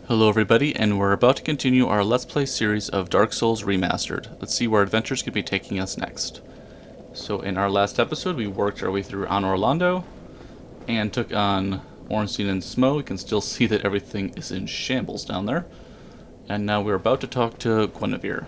Hello everybody, and we're about to continue our Let's Play series of Dark Souls Remastered. Let's see where adventures could be taking us next. So in our last episode, we worked our way through Anor Londo and took on Ornstein and Smo. We can still see that everything is in shambles down there. And now we're about to talk to Guinevere.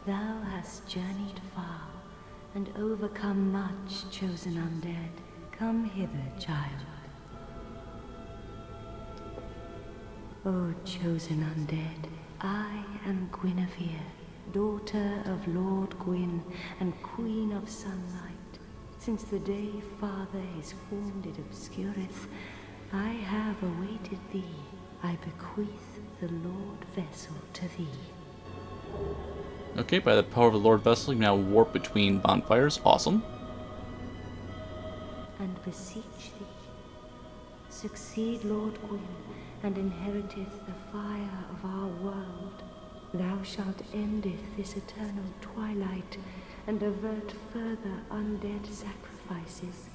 Thou hast journeyed far, and overcome much, chosen undead. Come hither, child. O chosen undead, I am Guinevere, daughter of Lord Gwyn and Queen of Sunlight. Since the day Father his form did obscureth, I have awaited thee. I bequeath the Lord Vessel to thee. Okay, by the power of the Lord Vessel, you now warp between bonfires. Awesome. And beseech thee, succeed Lord Gwyn, and inheriteth the fire of our world. Thou shalt endeth this eternal twilight, and avert further undead sacrifices.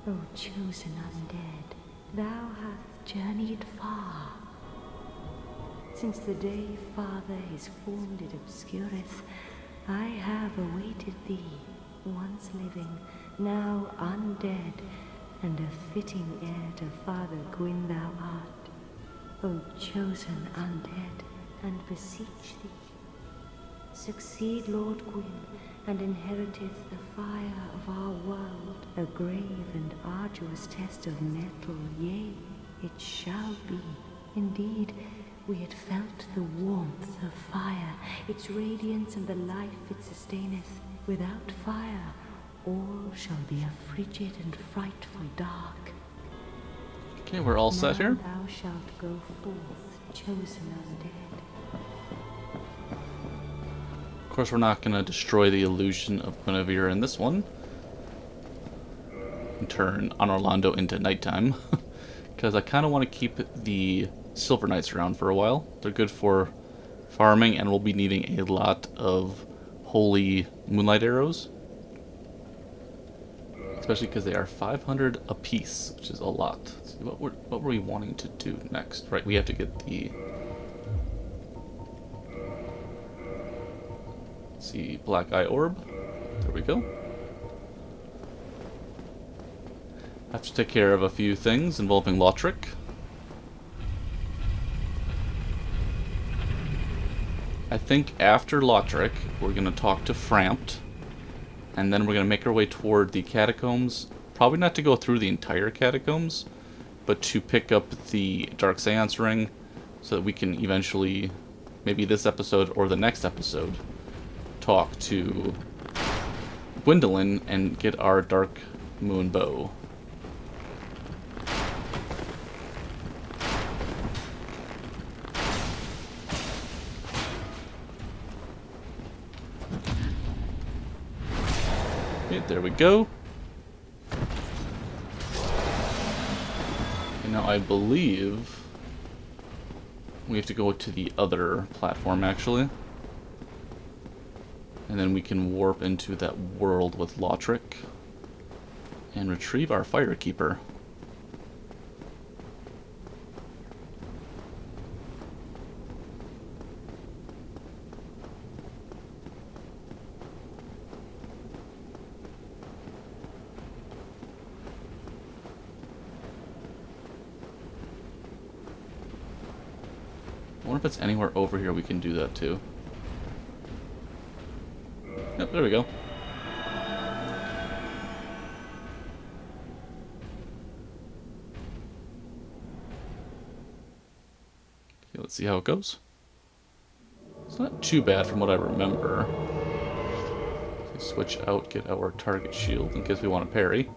O chosen undead, thou hast journeyed far. Since the day Father his form did obscureth, I have awaited thee, once living, now undead, and a fitting heir to Father Gwyn thou art. O chosen undead, and beseech thee, succeed Lord Gwyn, and inheriteth the fire of our world, a grave and arduous test of metal, yea, it shall be. Indeed, we had felt the warmth of fire, its radiance and the life it sustaineth. Without fire, all shall be a frigid and frightful dark. Okay, we're all set here. Thou shalt go forth, chosen undead. Of course, we're not going to destroy the illusion of Guinevere in this one. And turn Anor Londo into nighttime. Because I kind of want to keep the Silver Knights around for a while. They're good for farming, and we'll be needing a lot of holy moonlight arrows. Especially because they are 500 apiece, which is a lot. Let's see, what were we wanting to do next? Right, we have to get the... Let's see, Black Eye Orb. There we go. Have to take care of a few things involving Lothric. I think after Lothric, we're going to talk to Frampt, and then we're going to make our way toward the catacombs. Probably not to go through the entire catacombs, but to pick up the Dark Seance Ring, so that we can eventually, maybe this episode or the next episode, talk to Gwendolyn and get our Dark Moon Bow. Okay, there we go. And now I believe we have to go to the other platform, actually. And then we can warp into that world with Lothric and retrieve our Firekeeper. I wonder if it's anywhere over here we can do that too. Yep, there we go. Okay, let's see how it goes. It's not too bad from what I remember. Okay, switch out, get our target shield in case we want to parry.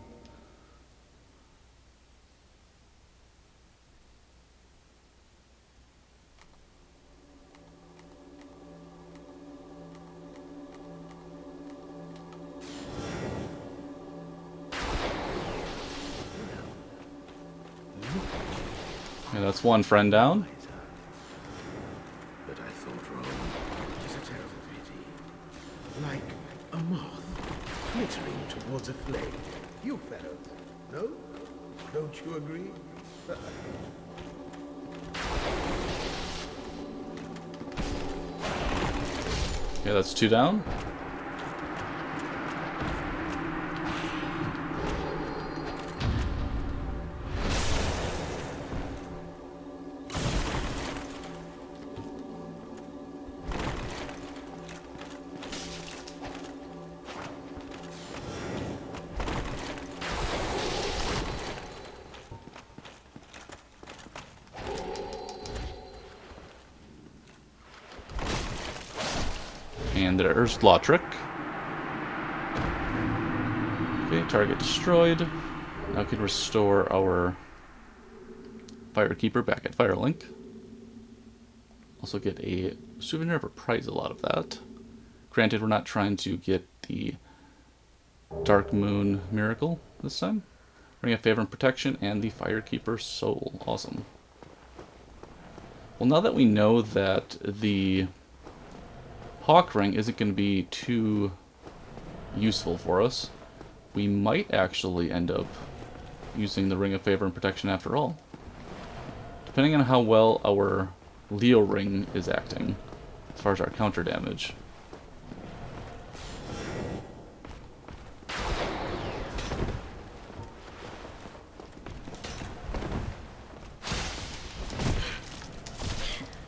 Yeah, that's one friend down. But I thought wrong. It is a terrible pity. Like a moth flittering towards a flame. You fellows, no? Don't you agree? Yeah, that's two down. And there's Lordran. Okay, target destroyed. Now we can restore our Firekeeper back at Firelink. Also get a souvenir of a prize, a lot of that. Granted, we're not trying to get the Dark Moon Miracle this time. Ring of Favor and Protection and the Firekeeper Soul. Awesome. Well, now that we know that the Hawk Ring isn't going to be too useful for us, we might actually end up using the Ring of Favor and Protection after all. Depending on how well our Leo Ring is acting, as far as our counter damage.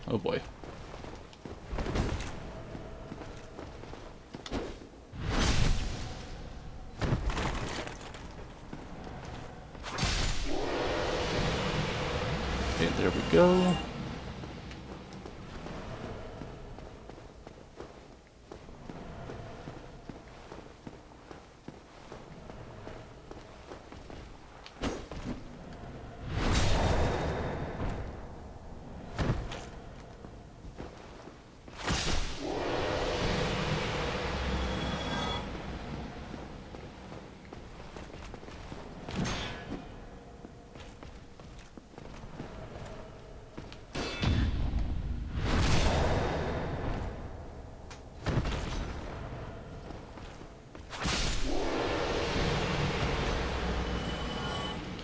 Oh boy. Okay, there we go.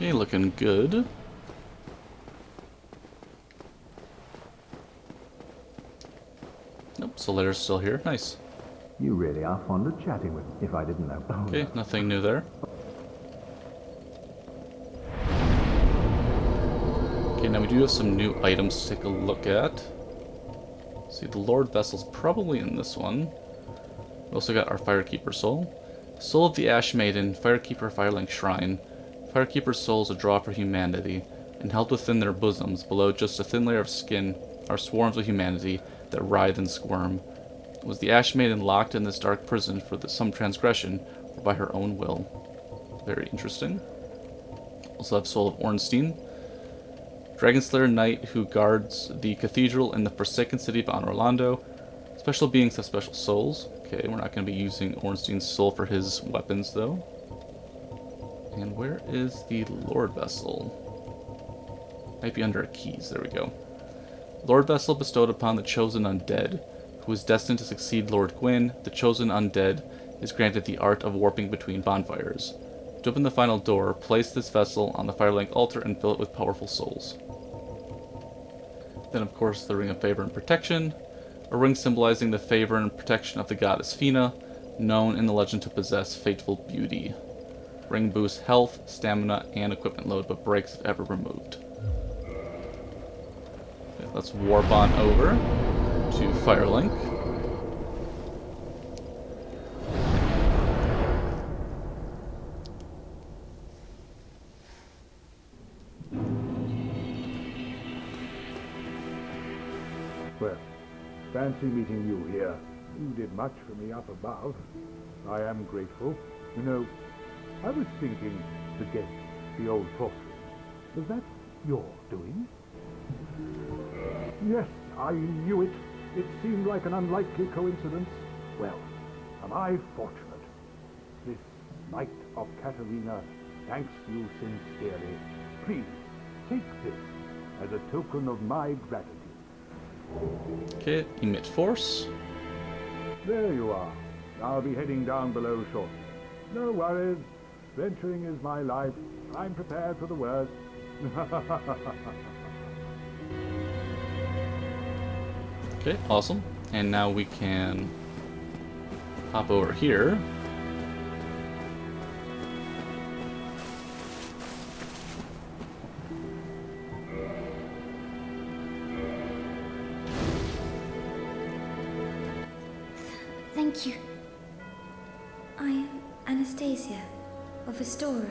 Okay, looking good. Nope, Solare's still here. Nice. You really are fond of chatting with me, if I didn't know. Okay, nothing new there. Okay, now we do have some new items to take a look at. See, the Lord Vessel's probably in this one. We also got our Firekeeper Soul. Soul of the Ash Maiden, Firekeeper Firelink Shrine. Firekeeper souls a draw for humanity, and held within their bosoms, below just a thin layer of skin, are swarms of humanity that writhe and squirm. Was the Ash Maiden locked in this dark prison for some transgression, or by her own will? Very interesting. Also have Soul of Ornstein. Dragonslayer Knight who guards the cathedral in the forsaken city of Orlando. Special beings have special souls. Okay, we're not going to be using Ornstein's soul for his weapons, though. And where is the Lord Vessel? Might be under keys. There we go. Lord Vessel bestowed upon the chosen undead, who is destined to succeed Lord Gwyn. The chosen undead is granted the art of warping between bonfires. To open the final door, place this vessel on the Firelink altar and fill it with powerful souls. Then, of course, the Ring of Favor and Protection, a ring symbolizing the favor and protection of the goddess Fina, known in the legend to possess fateful beauty. Ring boosts health, stamina, and equipment load, but breaks if ever removed. Okay, let's warp on over to Firelink. Well, fancy meeting you here. You did much for me up above. I am grateful. You know, I was thinking to get the old fortress. Was that your doing? Yes, I knew it. It seemed like an unlikely coincidence. Well, am I fortunate? This Knight of Katarina thanks you sincerely. Please, take this as a token of my gratitude. Okay, emit force. There you are. I'll be heading down below shortly. No worries. Venturing is my life. I'm prepared for the worst. Okay, awesome. And now we can hop over here. Thank you. I am Anastasia of Astora.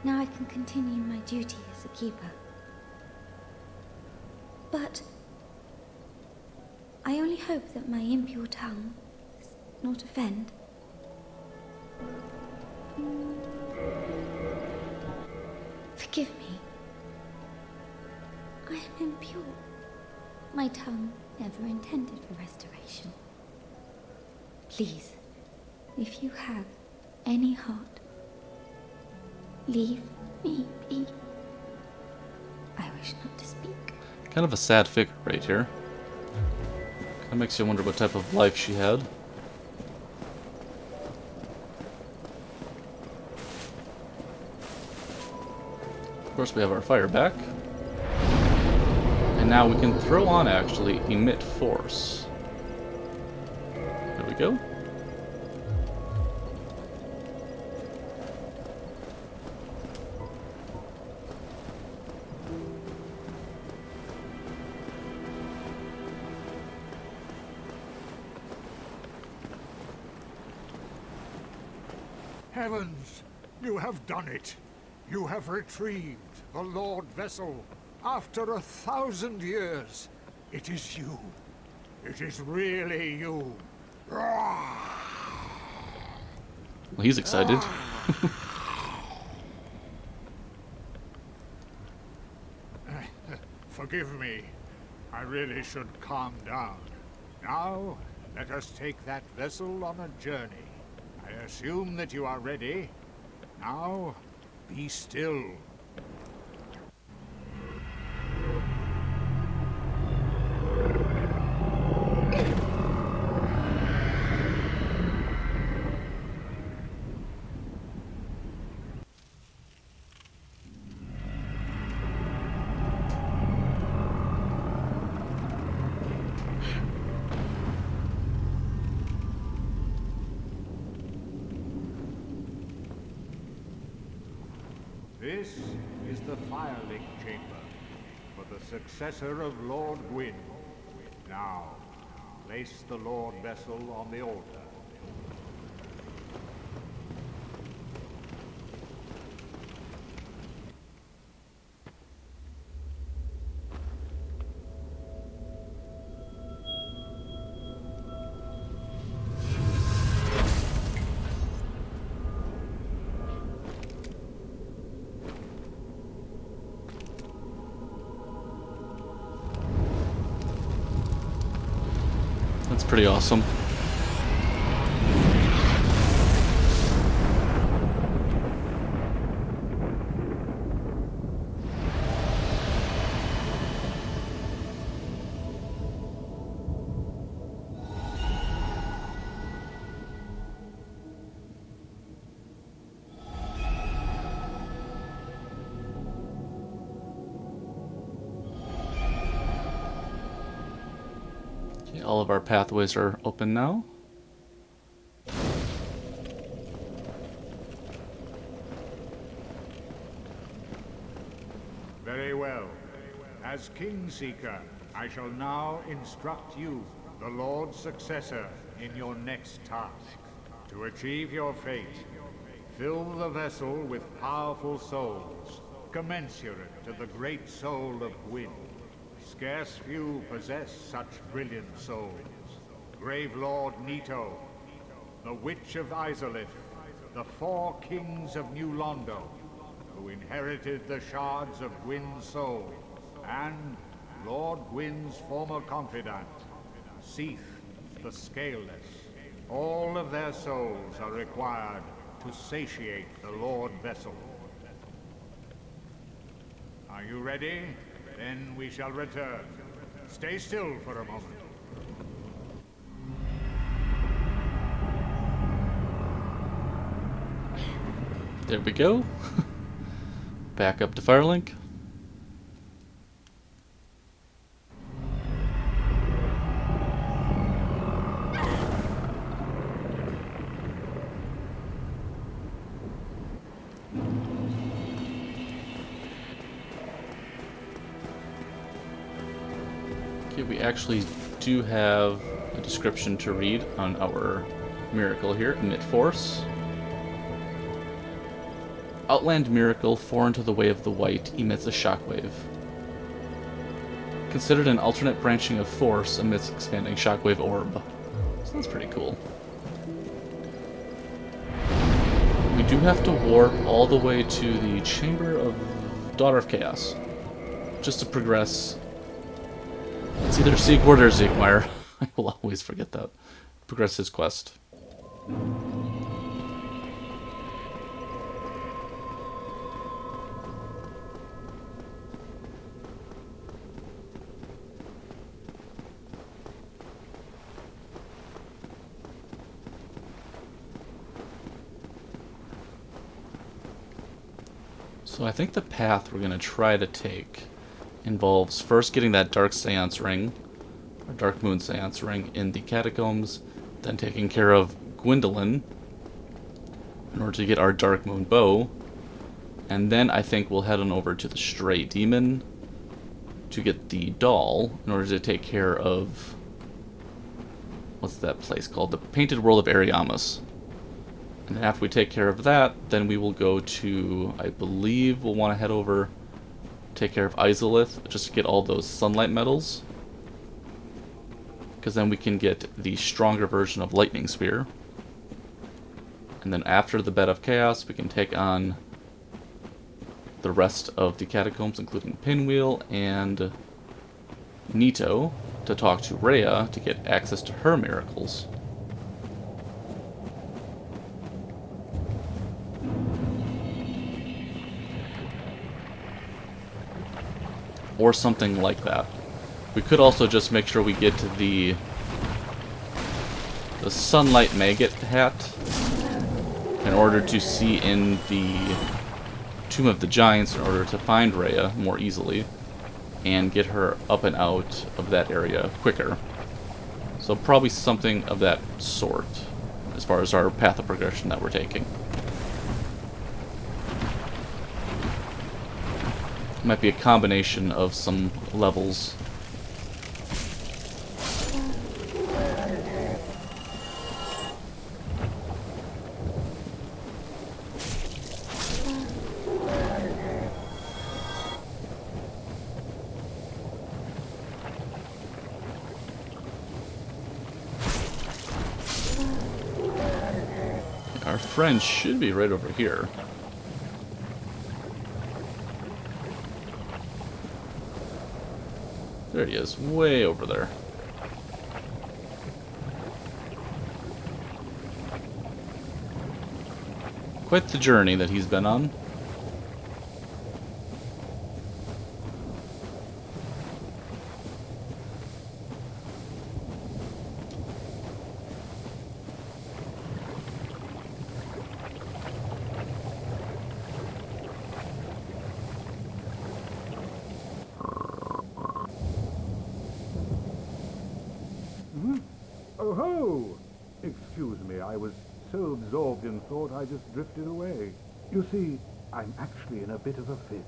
Now I can continue my duty as a keeper. But I only hope that my impure tongue does not offend. Forgive me. I am impure. My tongue never intended for restoration. Please, if you have any heart, leave me be. I wish not to speak. Kind of a sad figure right here. Kind of makes you wonder what type of life she had. Of course, we have our fire back. And now we can throw on, actually, emit force. There we go. Heavens, you have done it. You have retrieved the Lord Vessel. After 1,000 years, it is you. It is really you. Well, he's excited. Forgive me. I really should calm down. Now, let us take that vessel on a journey. I assume that you are ready. Now, be still. This is the Firelink Chamber for the successor of Lord Gwyn. Now, place the Lord Vessel on the altar. That's pretty awesome. All of our pathways are open now. Very well. As Kingseeker, I shall now instruct you, the Lord's successor, in your next task. To achieve your fate, fill the vessel with powerful souls, commensurate to the great soul of Gwyn. Scarce few possess such brilliant souls. Grave Lord Nito, the Witch of Izalith, the 4 kings of New Londo, who inherited the shards of Gwyn's soul, and Lord Gwyn's former confidant, Seath, the Scaleless. All of their souls are required to satiate the Lord Vessel. Are you ready? Then we shall return. Stay still for a moment. There we go. Back up to Firelink. Okay, we actually do have a description to read on our miracle here, Emit Force. Outland miracle, foreign to the way of the white, emits a shockwave. Considered an alternate branching of force amidst expanding shockwave orb. So that's pretty cool. We do have to warp all the way to the Chamber of Daughter of Chaos. Just to progress. It's either Siegward or Siegmeyer. I will always forget that. Progress his quest. So I think the path we're going to try to take involves first getting that Dark Seance ring, or Dark Moon Seance ring, in the catacombs, then taking care of Gwendolyn in order to get our Dark Moon bow, and then I think we'll head on over to the Stray Demon to get the doll in order to take care of, what's that place called? The Painted World of Ariamus. And then after we take care of that, then we will go to, I believe we'll want to head over, take care of Izalith, just to get all those sunlight medals. Because then we can get the stronger version of Lightning Spear. And then after the Bed of Chaos, we can take on the rest of the catacombs, including Pinwheel and Nito, to talk to Rhea to get access to her miracles. Or something like that. We could also just make sure we get to the Sunlight Maggot hat in order to see in the Tomb of the Giants in order to find Rhea more easily and get her up and out of that area quicker. So probably something of that sort as far as our path of progression that we're taking. Might be a combination of some levels. Our friend should be right over here. There he is, way over there. Quite the journey that he's been on. Oh ho! Excuse me, I was so absorbed in thought I just drifted away. You see, I'm actually in a bit of a fix.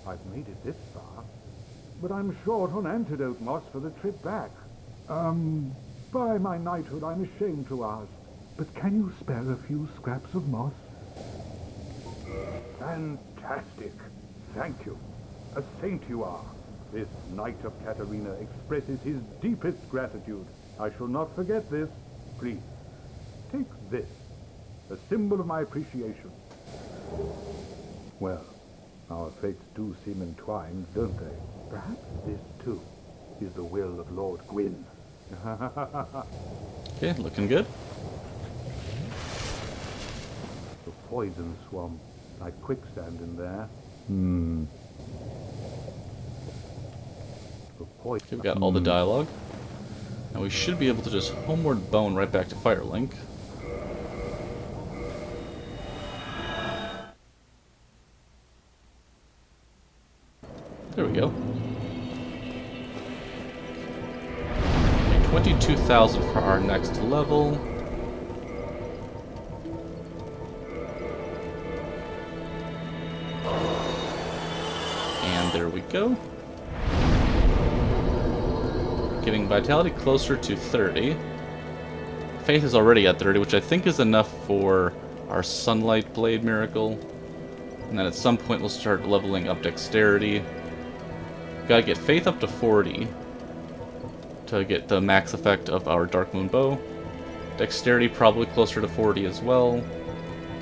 I've made it this far, but I'm short on antidote moss for the trip back. By my knighthood, I'm ashamed to ask, but can you spare a few scraps of moss? Fantastic! Thank you. A saint you are. This Knight of Katarina expresses his deepest gratitude. I shall not forget this. Please, take this, a symbol of my appreciation. Well, our fates do seem entwined, don't they? Perhaps this, too, is the will of Lord Gwyn. Okay, looking good. The poison swamp, like quicksand in there. for poison. Okay, we got all the dialogue. Now we should be able to just homeward bone right back to Firelink. There we go. Okay, 22,000 for our next level. And there we go. Getting vitality closer to 30. Faith is already at 30, which I think is enough for our Sunlight Blade miracle. And then at some point we'll start leveling up dexterity. Gotta get Faith up to 40 to get the max effect of our Dark Moon Bow. Dexterity probably closer to 40 as well.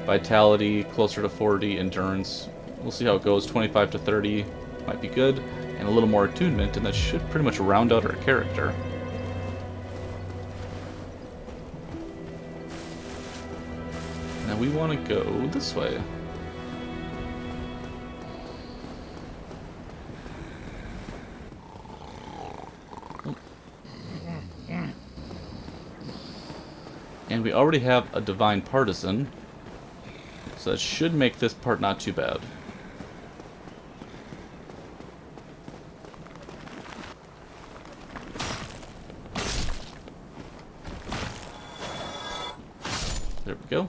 Vitality closer to 40. Endurance, we'll see how it goes. 25 to 30 might be good. And a little more attunement, and that should pretty much round out our character. Now we want to go this way. Oh. And we already have a Divine Partisan, so that should make this part not too bad. There we go.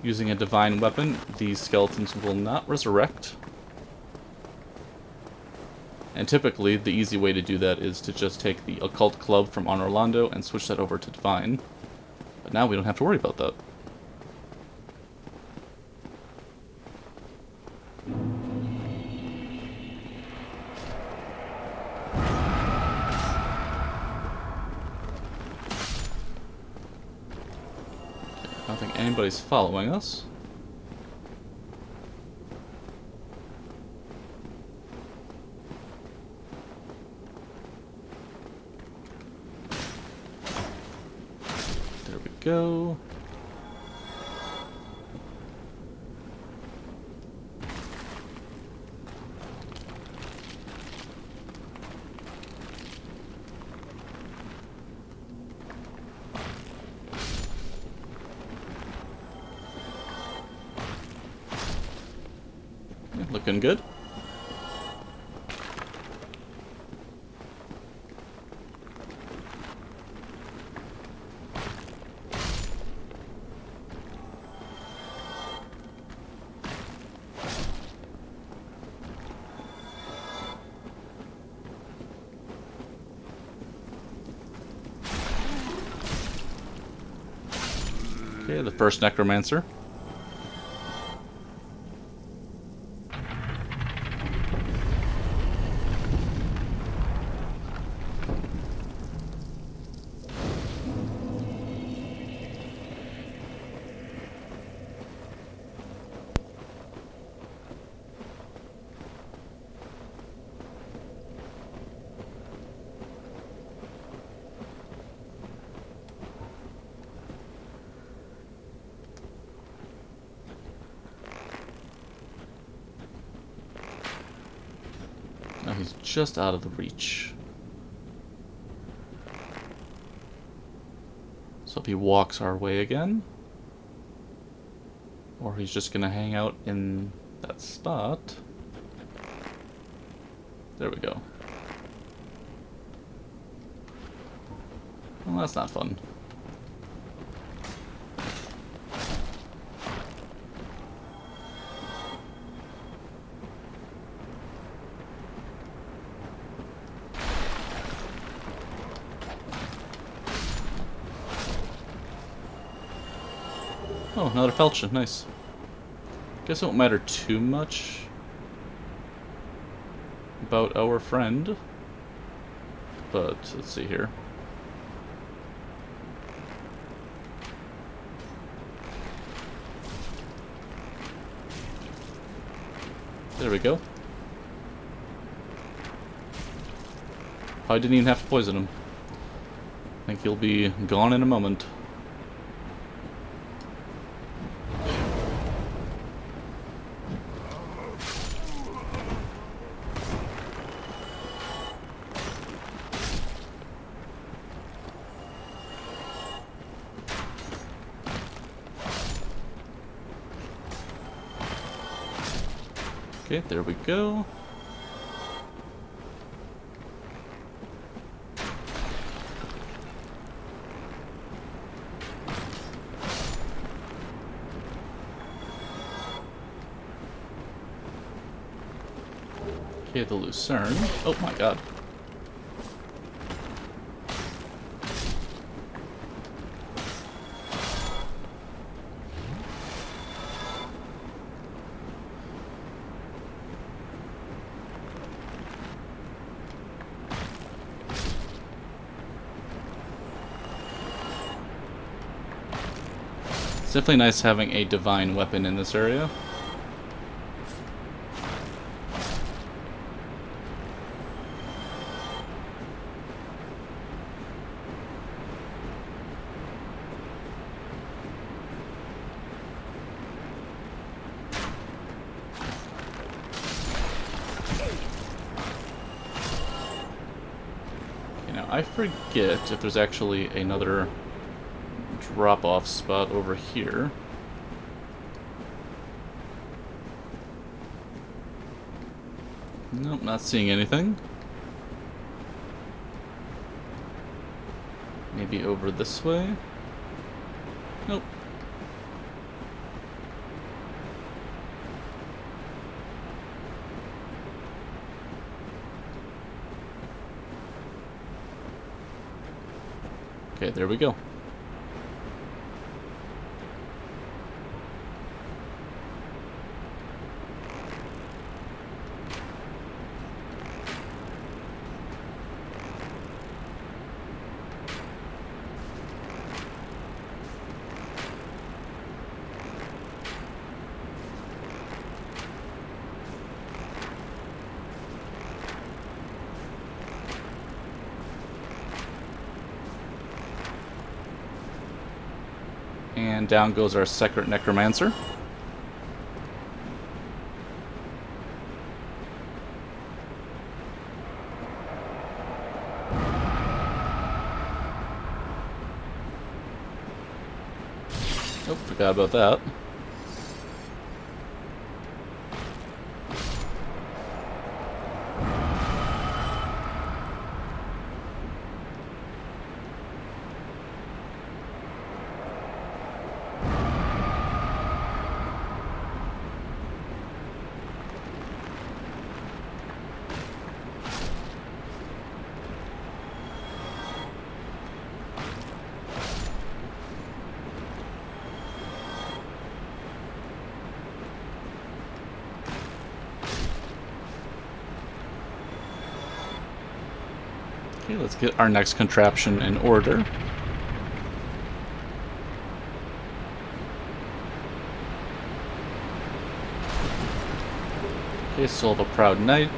Using a divine weapon, these skeletons will not resurrect. And typically, the easy way to do that is to just take the occult club from Orlando and switch that over to divine. But now we don't have to worry about that. I don't think anybody's following us. There we go. Looking good. Okay, the first necromancer. Now he's just out of the reach. So if he walks our way again, or he's just gonna hang out in that spot. There we go. Well, that's not fun. Oh, another Felcha, nice. Guess it won't matter too much about our friend, but let's see here. There we go. I didn't even have to poison him. I think he'll be gone in a moment. Okay, there we go. Okay, the Lucerne. Oh my god. It's definitely nice having a divine weapon in this area. Okay, now I forget if there's actually another drop-off spot over here. Nope, not seeing anything. Maybe over this way? Nope. Okay, there we go. And down goes our second necromancer. Oh, forgot about that. Okay, let's get our next contraption in order. Okay, Soul of a Proud Knight.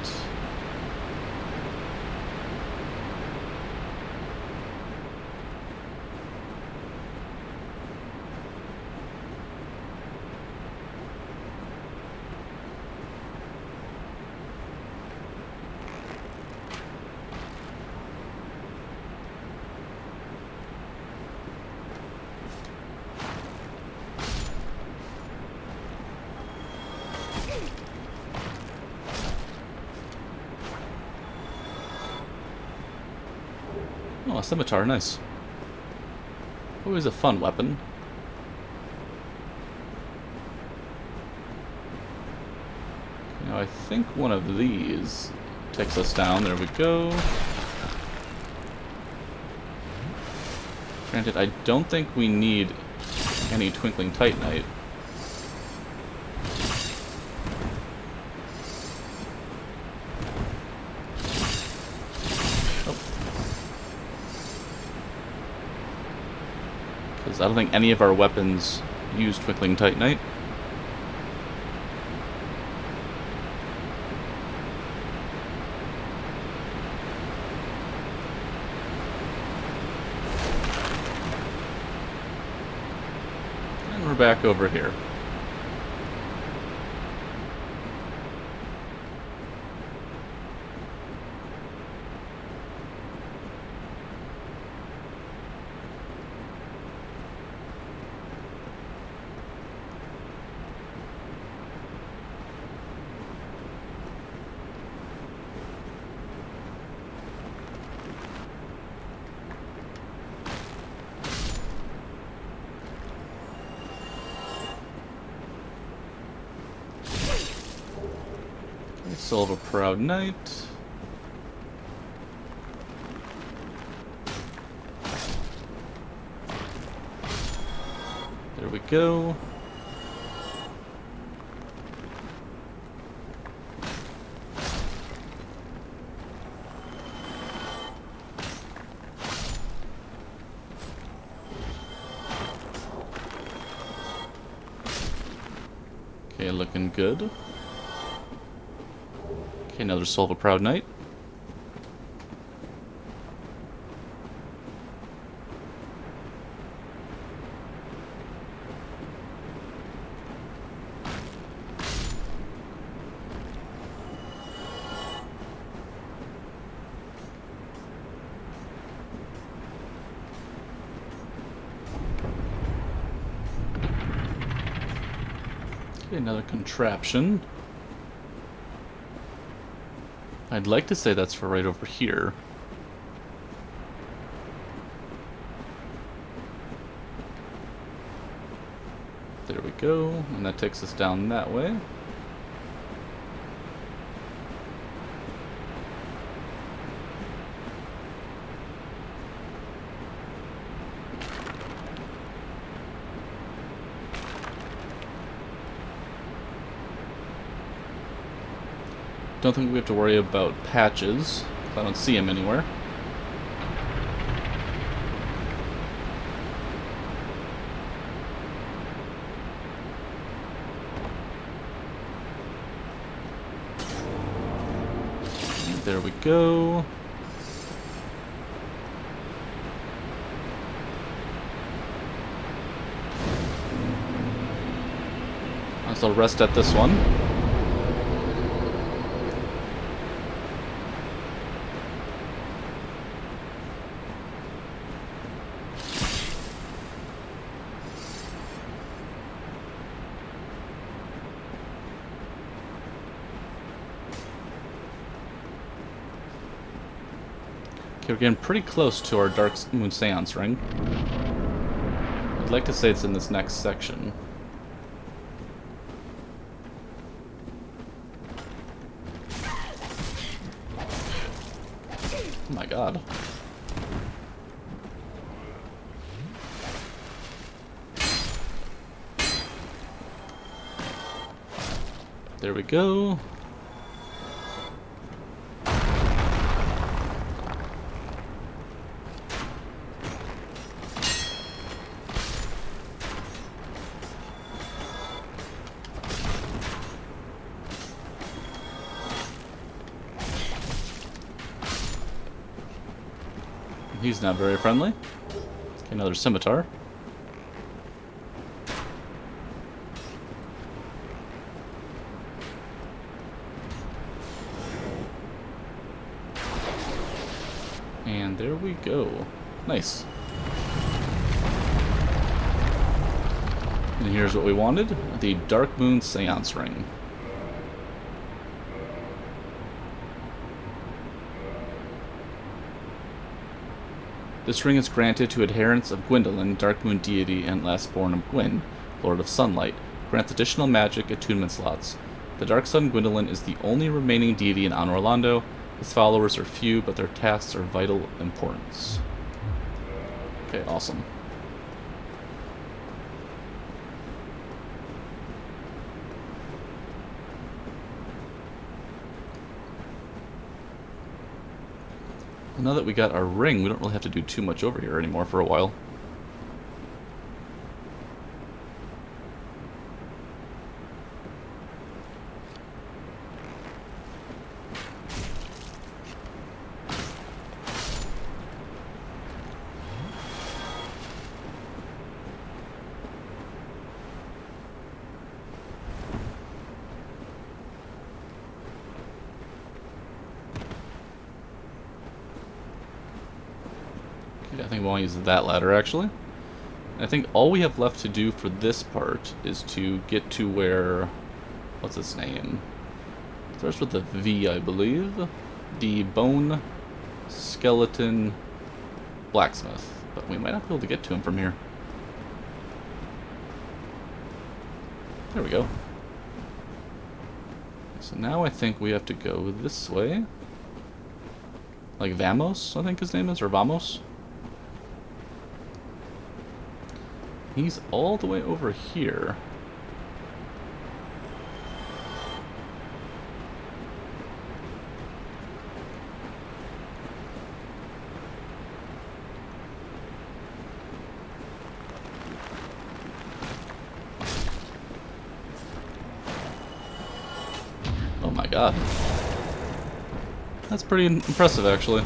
Oh, a scimitar, nice. Always a fun weapon. Now I think one of these takes us down. There we go. Granted, I don't think we need any Twinkling Titanite. I don't think any of our weapons use Twinkling Titanite. And we're back over here. Soul of a Proud Knight. There we go. Okay, looking good. Okay, another Soul of a Proud Knight. Okay, another contraption. I'd like to say that's for right over here. There we go, and that takes us down that way. Don't think we have to worry about patches. I don't see him anywhere. And there we go. So I'll rest at this one. Okay, we're getting pretty close to our Dark Moon Seance ring. I'd like to say it's in this next section. Oh my god. There we go. He's not very friendly. Okay, another scimitar. And there we go. Nice. And here's what we wanted, the Dark Moon Seance ring. This ring is granted to adherents of Gwyndolin, Dark Moon deity and lastborn of Gwyn, Lord of Sunlight. Grants additional magic attunement slots. The Dark Sun Gwyndolin is the only remaining deity in Anor Londo. His followers are few, but their tasks are vital importance. Okay, awesome. Now that we got our ring, we don't really have to do too much over here anymore for a while. I think we want to use that ladder, actually. I think all we have left to do for this part is to get to where... What's its name? It starts with a V, I believe. The Bone Skeleton Blacksmith. But we might not be able to get to him from here. There we go. So now I think we have to go this way. Like Vamos, I think his name is, or Vamos. He's all the way over here. Oh my god. That's pretty impressive, actually.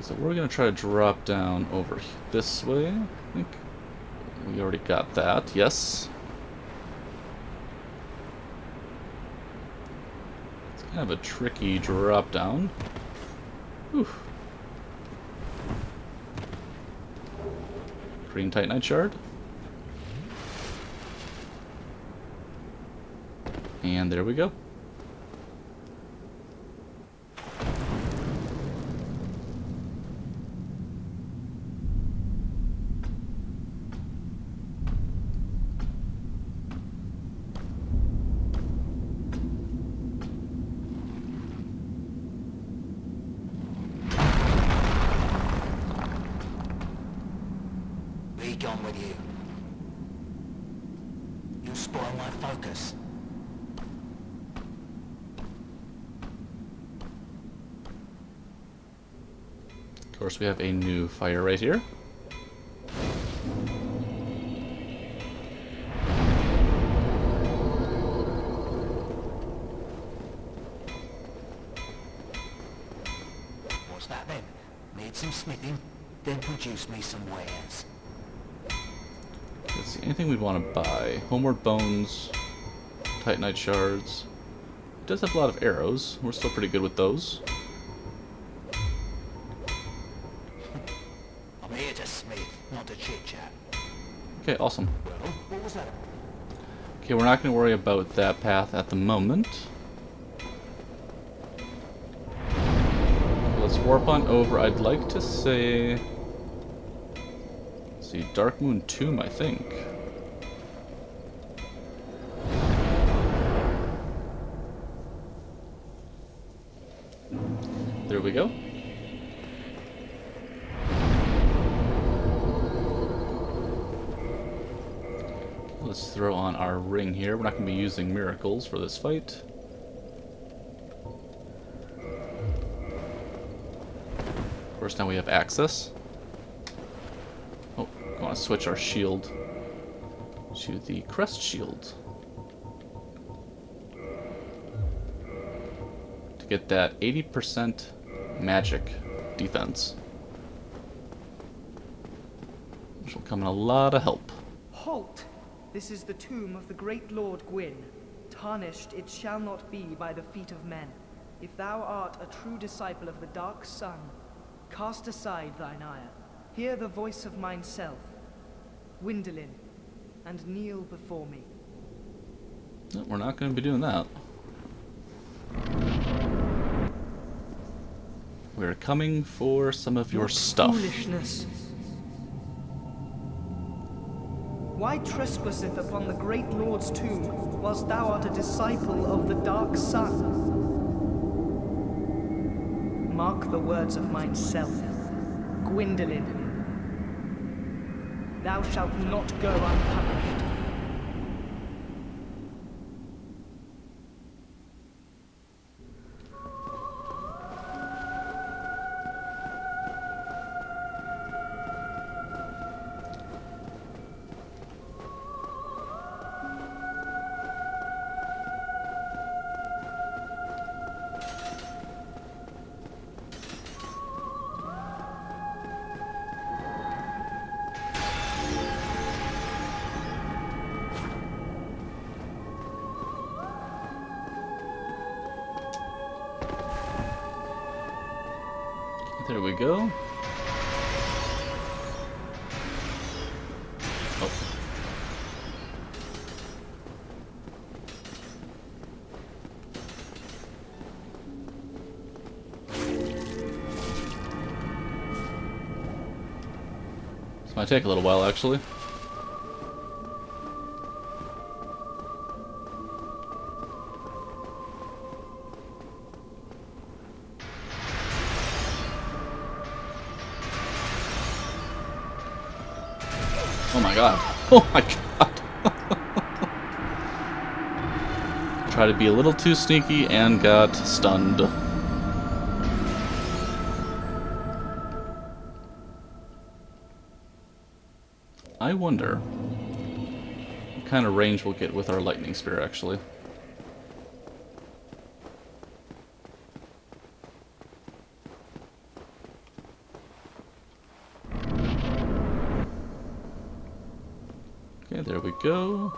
So we're going to try to drop down over this way. I think we already got that. Yes. It's kind of a tricky drop down. Whew. Green Titanite shard. And there we go. Be gone with you. You spoil my focus. Of course, we have a new fire right here. What's that then? Need some smithing, then produce me some wares. Let's see, anything we'd want to buy. Homeward Bones, Titanite shards. It does have a lot of arrows. We're still pretty good with those. I'm here to smith, not to chit-chat. Okay, awesome. Well, what was that? Okay, we're not going to worry about that path at the moment. Let's warp on over. I'd like to say... let's see, Dark Moon Tomb, I think. There we go. Let's throw on our ring here. We're not going to be using miracles for this fight. Of course, now we have access. Oh, I want to switch our shield to the crest shield to get that 80% magic defense, which will come in a lot of help. Halt! This is the tomb of the great Lord Gwyn. Tarnished it shall not be by the feet of men. If thou art a true disciple of the Dark Sun, cast aside thine ire. Hear the voice of mine self, Gwyndolin, and kneel before me. No, we're not going to be doing that. We're coming for some of your stuff. Foolishness. Why trespasseth upon the great Lord's tomb, whilst thou art a disciple of the Dark Sun? Mark the words of mine self, Gwyndolin. Thou shalt not go unpunished. There we go. This might take a little while, actually. Oh my god. Oh my god. Tried to be a little too sneaky and got stunned. I wonder what kind of range we'll get with our lightning spear, actually. Okay, there we go.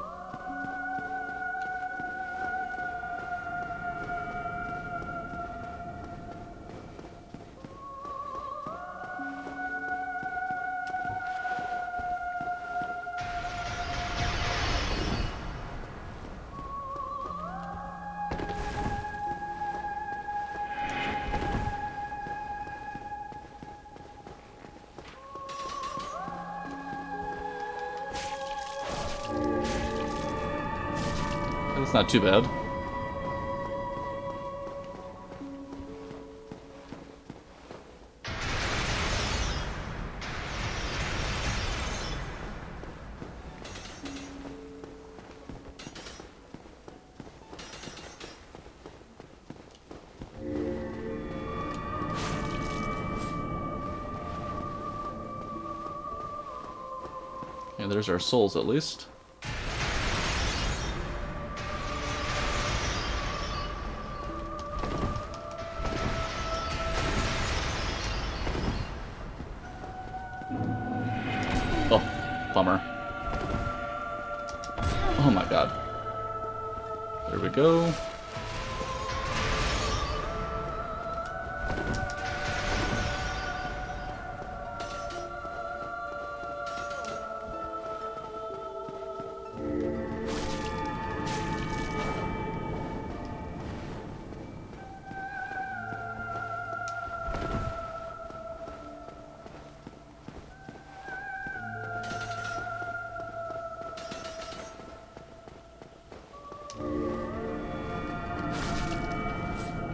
That's not too bad. Yeah, there's our souls at least. Oh, bummer. Oh my god. There we go.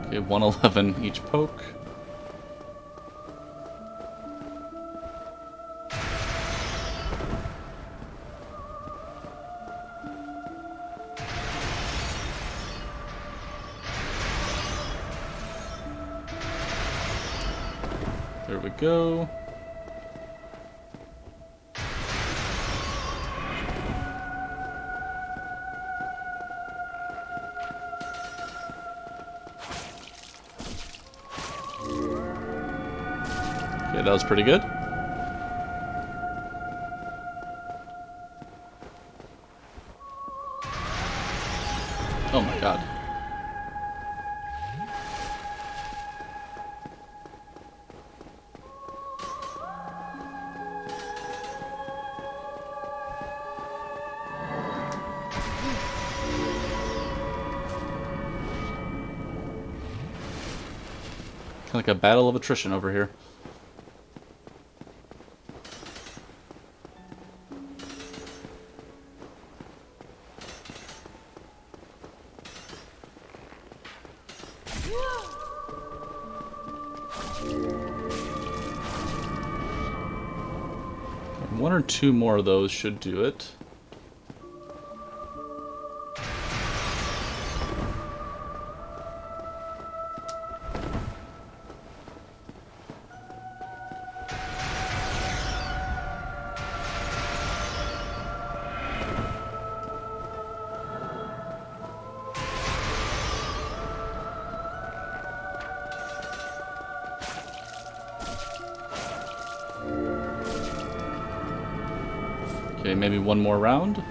Okay, 111 each poke. There we go. Okay, that was pretty good. Oh my god. Kind of like a battle of attrition over here. One or two more of those should do it. Okay, maybe one more round.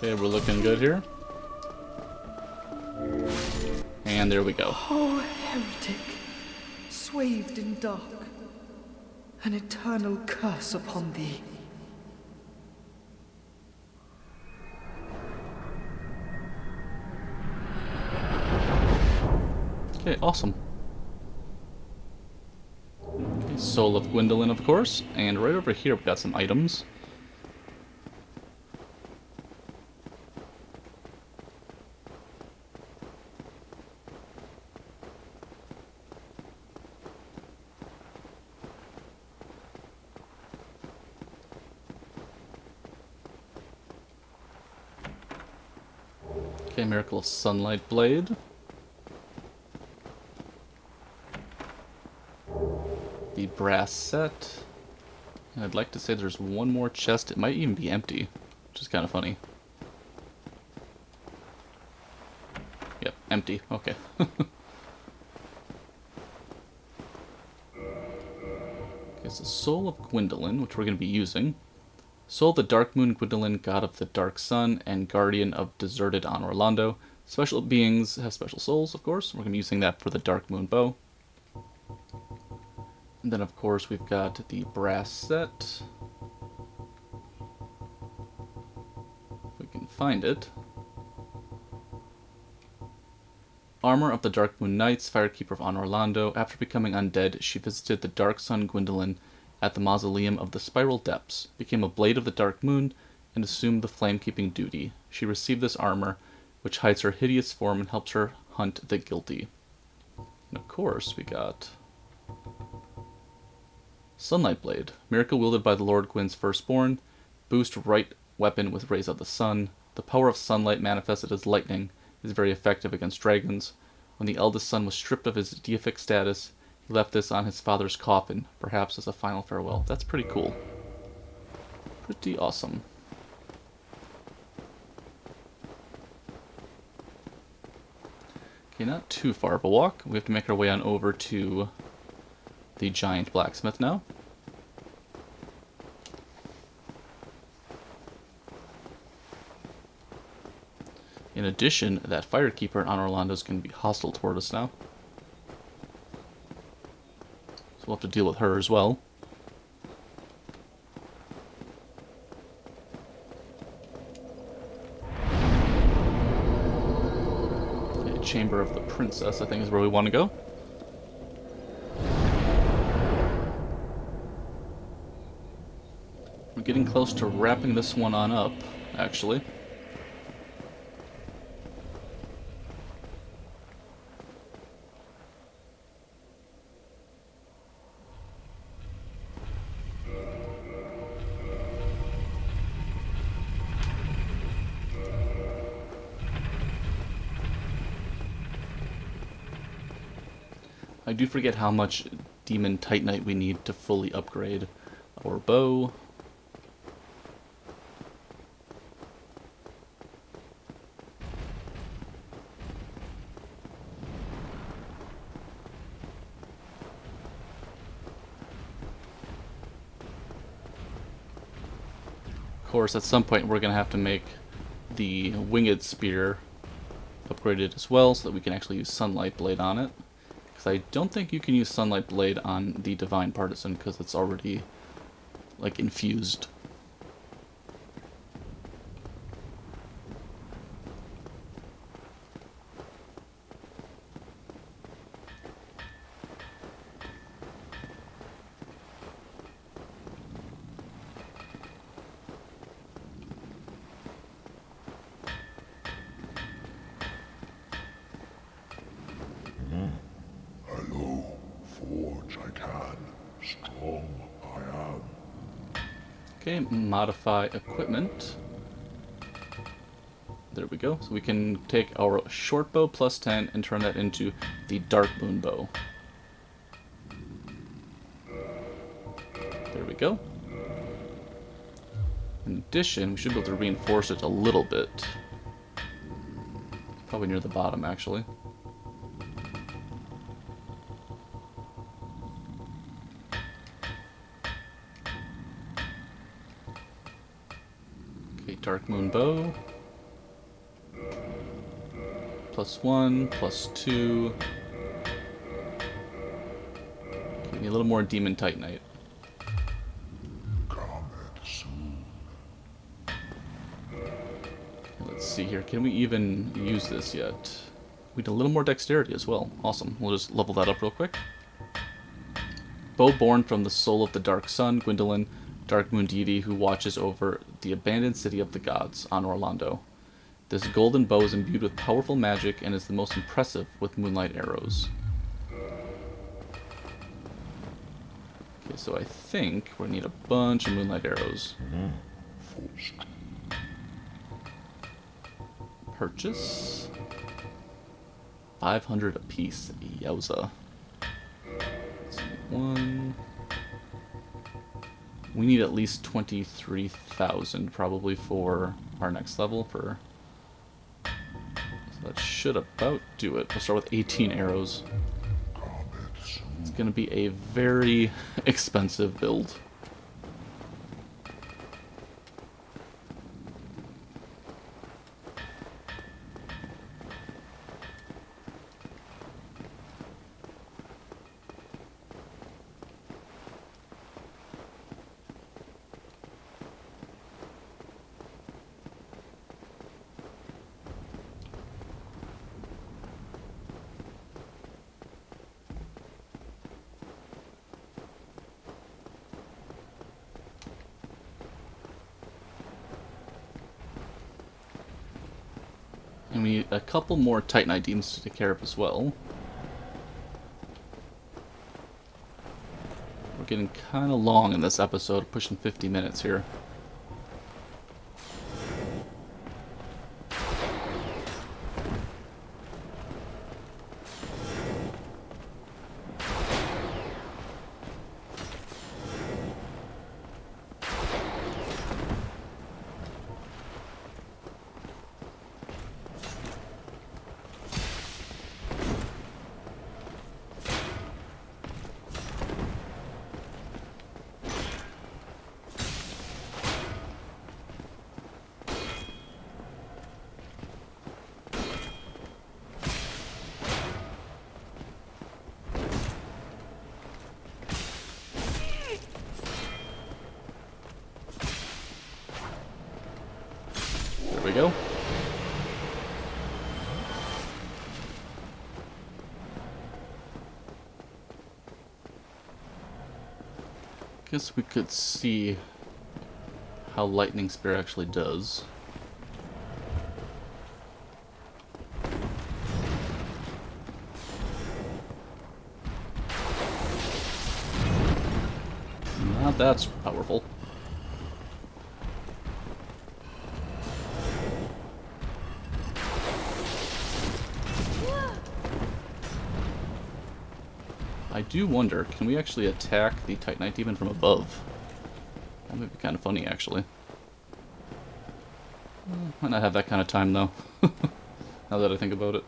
Okay, we're looking good here. And there we go. Oh, heretic, swathed in dark, an eternal curse upon thee. Okay, awesome. Okay, Soul of Gwendolyn, of course. And right over here, we've got some items. Okay, Miracle of Sunlight Blade. The brass set. And I'd like to say there's one more chest. It might even be empty, which is kind of funny. Yep, empty. Okay. Okay, so Soul of Gwendolyn, which we're going to be using. Soul of the Dark Moon Gwendolyn, God of the Dark Sun, and Guardian of Deserted Anor Londo. Special beings have special souls, of course. We're going to be using that for the Dark Moon Bow. And then, of course, we've got the brass set. If we can find it. Armor of the Dark Moon Knights, Firekeeper of Anor Londo. After becoming undead, she visited the Dark Sun Gwendolyn at the Mausoleum of the Spiral Depths, became a Blade of the Dark Moon, and assumed the flame-keeping duty. She received this armor, which hides her hideous form and helps her hunt the guilty. And of course, we got Sunlight Blade. Miracle wielded by the Lord Gwyn's firstborn. Boost right weapon with rays of the sun. The power of sunlight manifested as lightning is very effective against dragons. When the eldest son was stripped of his deific status, he left this on his father's coffin, perhaps as a final farewell. That's pretty cool. Pretty awesome. Okay, not too far of a walk. We have to make our way on over to the giant blacksmith now. In addition, that Firekeeper in Anor Londo is going to be hostile toward us now. So we'll have to deal with her as well. Okay, Chamber of the Princess, I think, is where we want to go. We're getting close to wrapping this one on up, actually. I do forget how much Demon Titanite we need to fully upgrade our bow. Of course, at some point we're going to have to make the Winged Spear upgraded as well so that we can actually use Sunlight Blade on it. I don't think you can use Sunlight Blade on the Divine Partisan because it's already, like, infused. Okay, modify equipment. There we go. So we can take our short bow plus 10 and turn that into the Dark Moon bow. There we go. In addition, we should be able to reinforce it a little bit. Probably near the bottom, actually. Okay, Dark Moon bow. +1, +2. Give me a little more Demon Titanite. Let's see here. Can we even use this yet? We need a little more dexterity as well. Awesome. We'll just level that up real quick. Bow born from the soul of the Dark Sun, Gwendolyn, Dark Moon deity who watches over the abandoned city of the gods on Orlando. This golden bow is imbued with powerful magic and is the most impressive with moonlight arrows. Okay, so I think we need a bunch of moonlight arrows. Purchase. 500 apiece. Yowza. Let's see, 1. We need at least 23,000 probably for our next level. So that should about do it. We'll start with 18 arrows. It's going to be a very expensive build. And we need a couple more Titanite demons to take care of as well. We're getting kind of long in this episode, pushing 50 minutes here. There we go. Guess we could see how Lightning Spear actually does. Not that's powerful. I do wonder, can we actually attack the Titanite Demon from above? That might be kind of funny, actually. Might not have that kind of time, though. Now that I think about it.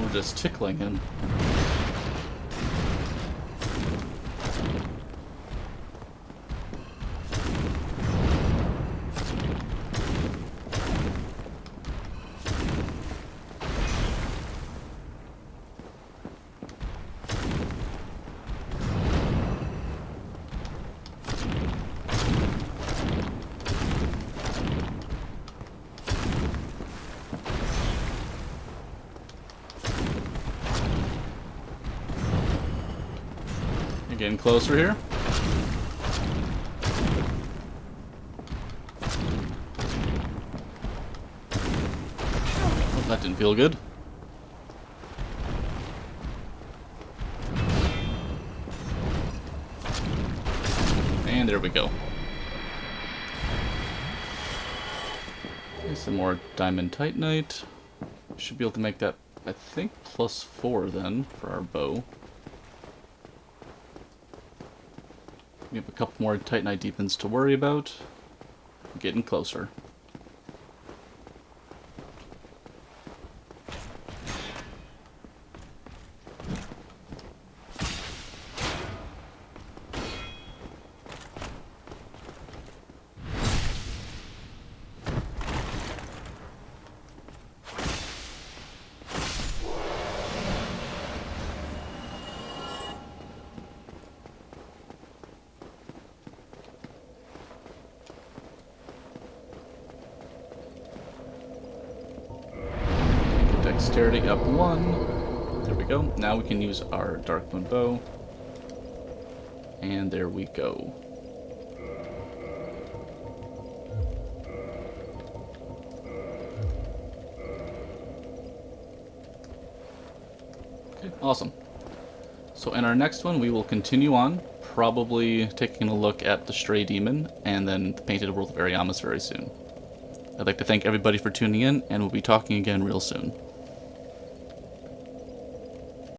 We're just tickling him. Getting closer here. Oh, that didn't feel good. And there we go. Okay, some more diamond titanite. Should be able to make that, I think, +4 then for our bow. We have a couple more titanite deepens to worry about. Getting closer. Dexterity up 1. There we go. Now we can use our Darkmoon bow. And there we go. Okay, awesome. So in our next one we will continue on, probably taking a look at the Stray Demon and then the Painted World of Ariamis very soon. I'd like to thank everybody for tuning in, and we'll be talking again real soon.